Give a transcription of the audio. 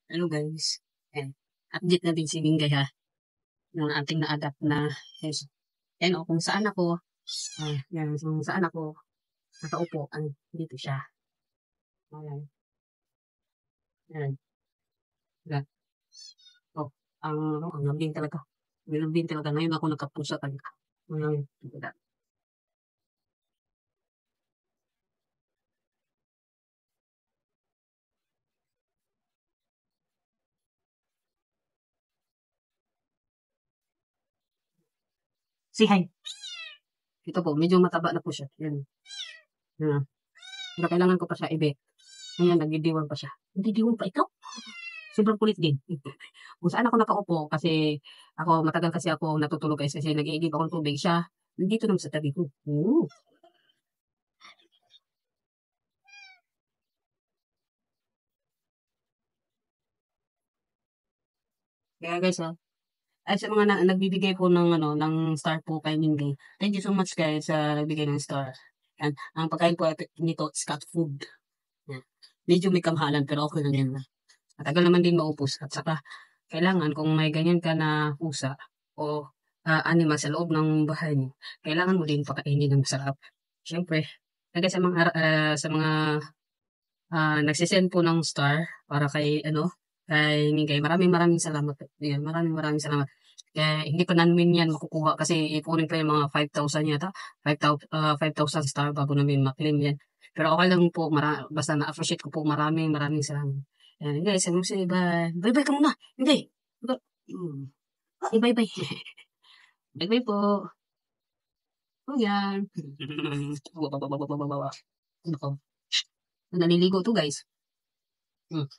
Hello guys. Ayan. Update natin si Mingay ha. Yung ating na-adapt na yes. Yan o, kung saan ako, yan, kung saan ako nakaupo, dito siya. Ayan. Ayan. Ayan. Oh, ang lambing talaga. Ang lambing talaga. Ngayon ako nakapusa talaga. Ngayon, talaga. Say hi. Ito po, medyo mataba na po siya. Yan. Yan. Pero kailangan ko pa siya i-bet. Ngayon, nagdidiwan pa siya. Nagdidiwan pa ikaw? Sobrang kulit din. Kung saan ako nakaupo kasi matagal kasi ako natutulog guys kasi nag-iigib akong tubig siya. Nandito naman sa tabi ko. Oo. Kaya guys ay sa mga nagbibigay po ng ng star po kay Mingay. Thank you so much guys sa nagbigay ng star. Yan. Ang pagkain po nito is cat food. Yan. Medyo may kamahalan pero okay lang yan. Matagal naman din maupos at saka kailangan kung may ganyan ka na pusa o animal sa loob ng bahay mo, kailangan mo din pakainin ng masarap. Siyempre, kaya sa mga nagsisend po ng star para kay Mingay. Maraming maraming salamat. Yan, maraming maraming salamat. Kaya hindi pa namin yan makukuha kasi ipunin pa yung mga 5,000 yata. 5,000 star bago namin ma-claim yan. Pero okay lang po, basta na-appreciate ko po. Maraming maraming salamat. Yan, guys, bye. Bye-bye ka muna. Hindi. Bye-bye. Bye-bye po. O yan. Naliligo to guys. Hmm.